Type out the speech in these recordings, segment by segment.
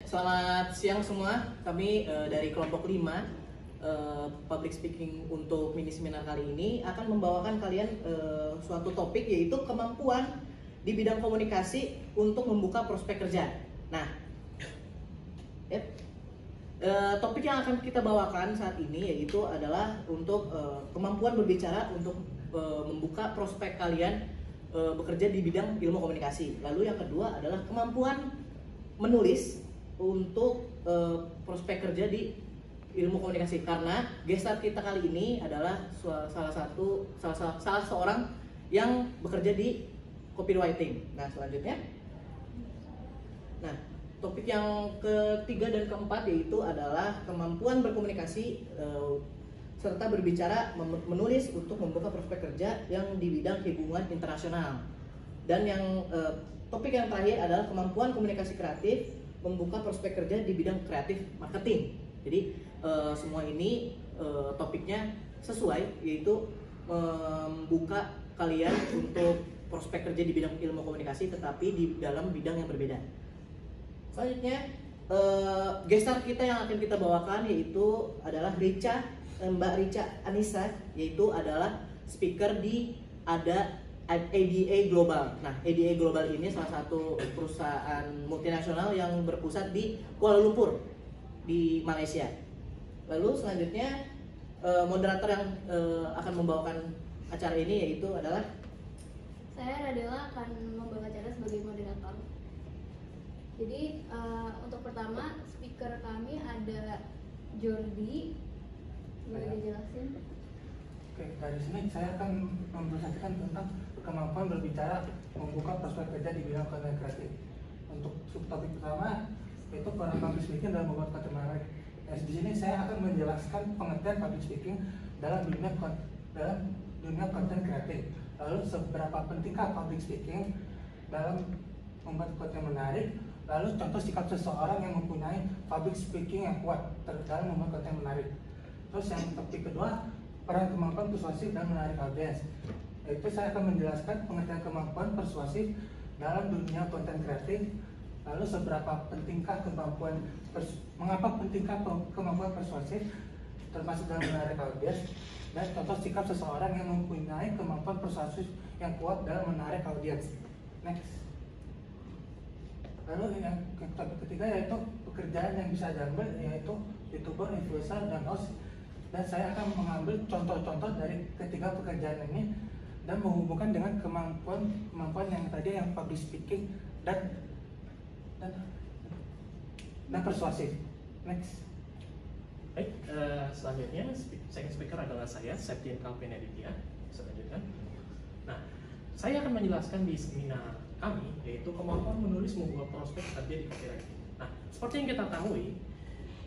Selamat siang semua. Kami dari kelompok 5 public speaking untuk mini seminar kali ini akan membawakan kalian suatu topik, yaitu kemampuan di bidang komunikasi untuk membuka prospek kerja. Nah, topik yang akan kita bawakan saat ini yaitu adalah untuk kemampuan berbicara untuk membuka prospek kalian bekerja di bidang ilmu komunikasi. Lalu yang kedua adalah kemampuan menulis untuk prospek kerja di ilmu komunikasi, karena gestar kita kali ini adalah salah seorang yang bekerja di copywriting. Nah, selanjutnya, topik yang ketiga dan keempat yaitu adalah kemampuan berkomunikasi serta berbicara menulis untuk membuka prospek kerja yang di bidang hubungan internasional. Dan yang topik yang terakhir adalah kemampuan komunikasi kreatif membuka prospek kerja di bidang kreatif marketing. Jadi semua ini topiknya sesuai, yaitu membuka kalian untuk prospek kerja di bidang ilmu komunikasi tetapi di dalam bidang yang berbeda. Selanjutnya, gestar kita yang akan kita bawakan yaitu adalah Mbak Richa Anissa, yaitu adalah speaker di ADA Global. Nah, ADA Global ini salah satu perusahaan multinasional yang berpusat di Kuala Lumpur di Malaysia. Lalu selanjutnya, moderator yang akan membawakan acara ini yaitu adalah saya, Radela, akan membawa acara sebagai moderator. Jadi untuk pertama speaker kami ada Jordi. Boleh dijelasin? Oke, dari sini saya akan mempresentasikan tentang kemampuan berbicara membuka prospek kerja di bidang konten kreatif. Untuk subtopik pertama yaitu peran public speaking dalam membuat konten menarik. Di sini saya akan menjelaskan pengertian public speaking dalam dunia konten kreatif. Lalu seberapa pentingkah public speaking dalam membuat konten menarik. Lalu contoh sikap seseorang yang mempunyai public speaking yang kuat dalam membuat konten menarik. Terus yang topik kedua, peran kemampuan persuasif dan menarik audiens. Yaitu saya akan menjelaskan pengertian kemampuan persuasif dalam dunia konten kreatif. Lalu seberapa pentingkah mengapa pentingkah kemampuan persuasif termasuk dalam menarik audiens, dan contoh sikap seseorang yang mempunyai kemampuan persuasif yang kuat dalam menarik audiens. Next. Lalu yang topik ketiga yaitu pekerjaan yang bisa diambil, yaitu YouTuber, influencer, dan host. Dan saya akan mengambil contoh-contoh dari ketiga pekerjaan ini dan menghubungkan dengan kemampuan yang tadi, yang public speaking dan persuasif. Next. Baik, selanjutnya second speaker adalah saya, Septian Calvin Aditya. Selanjutnya, nah, saya akan menjelaskan di seminar kami yaitu kemampuan menulis membuat prospek kerja di copywriting. Nah, seperti yang kita ketahui,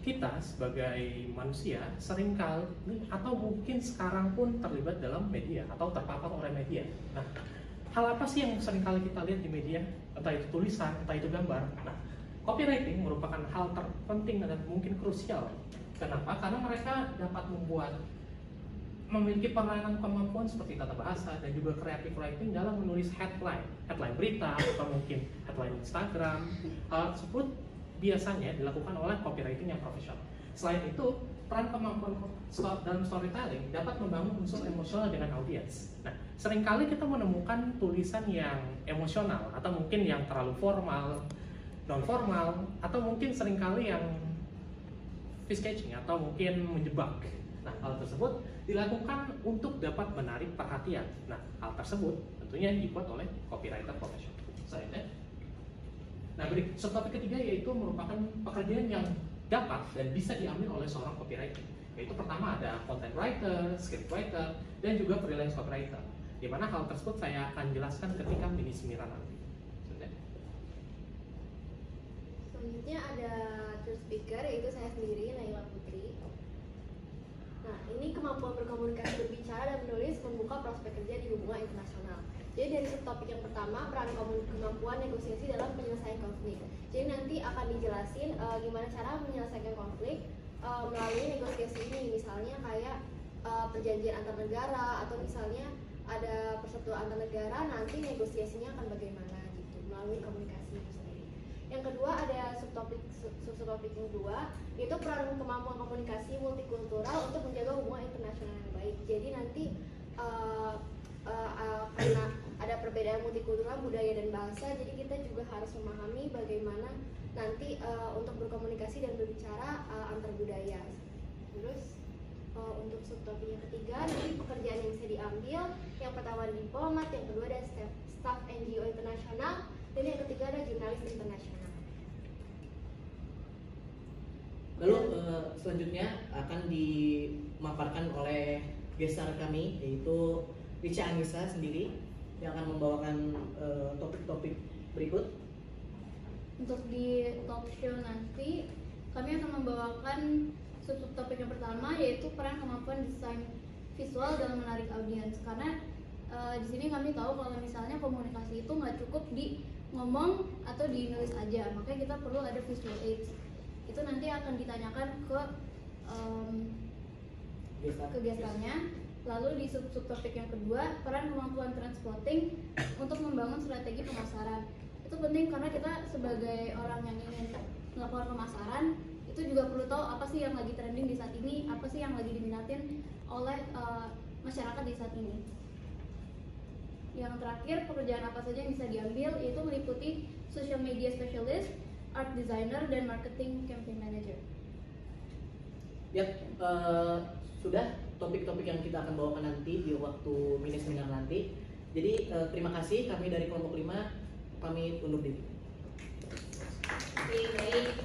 kita sebagai manusia seringkali atau mungkin sekarang pun terlibat dalam media atau terpapar oleh media. Nah, hal apa sih yang seringkali kita lihat di media? Entah itu tulisan, entah itu gambar. Nah, copywriting merupakan hal terpenting dan mungkin krusial. Kenapa? Karena mereka dapat memiliki peranan kemampuan seperti tata bahasa dan juga creative writing dalam menulis headline berita atau mungkin headline Instagram. Hal tersebut biasanya dilakukan oleh copywriting yang profesional. Selain itu, peran kemampuan dalam storytelling dapat membangun unsur emosional dengan audiens. Nah, seringkali kita menemukan tulisan yang emosional atau mungkin yang terlalu formal, non formal, atau mungkin seringkali yang fish catching atau mungkin menjebak. Nah, hal tersebut dilakukan untuk dapat menarik perhatian. Nah, hal tersebut tentunya dibuat oleh copywriter profesional. Nah, subtopik ketiga yaitu merupakan pekerjaan yang dapat dan bisa diambil oleh seorang copywriter. Yaitu pertama ada content writer, script writer, dan juga freelance copywriter. Di mana hal tersebut saya akan jelaskan ketika mini seminar nanti. Selanjutnya ada third speaker, yaitu saya sendiri, Naila Putri. Nah, ini kemampuan berkomunikasi, berbicara, dan menulis membuka prospek kerja di hubungan internasional. Jadi dari subtopik yang pertama, peran kemampuan negosiasi dalam penyelesaian konflik. Jadi nanti akan dijelasin gimana cara menyelesaikan konflik melalui negosiasi ini. Misalnya kayak perjanjian antar negara, atau misalnya ada persatuan antar negara, nanti negosiasinya akan bagaimana gitu melalui komunikasi itu sendiri. Yang kedua ada subtopik yang kedua, yaitu peran kemampuan komunikasi multikultural untuk menjaga hubungan internasional yang baik. Jadi nanti karena ada perbedaan multikultural budaya dan bahasa, jadi kita juga harus memahami bagaimana nanti untuk berkomunikasi dan berbicara antar budaya. Terus untuk subtopik yang ketiga, nanti pekerjaan yang bisa diambil, yang pertama ada diplomat, yang kedua ada staff NGO internasional, dan yang ketiga ada jurnalis internasional. Lalu selanjutnya akan dimaparkan oleh gestar kami, yaitu Richa Anissa sendiri yang akan membawakan topik-topik berikut. Untuk di talk show nanti kami akan membawakan subtopik yang pertama, yaitu peran kemampuan desain visual dalam menarik audiens. Karena di sini kami tahu kalau misalnya komunikasi itu nggak cukup di ngomong atau di nulis aja, makanya kita perlu ada visual aids. Itu nanti akan ditanyakan ke gestarnya. Lalu di subtopik yang kedua, peran kemampuan transplanting untuk membangun strategi pemasaran. Itu penting karena kita sebagai orang yang ingin melakukan pemasaran itu juga perlu tahu apa sih yang lagi trending di saat ini, apa sih yang lagi diminatin oleh masyarakat di saat ini. Yang terakhir, pekerjaan apa saja yang bisa diambil, yaitu meliputi social media specialist, art designer, dan marketing campaign manager. Yap, sudah topik-topik yang kita akan bawakan nanti di waktu mini seminar nanti. Jadi terima kasih, kami dari kelompok 5 pamit undur diri. Oke, baik.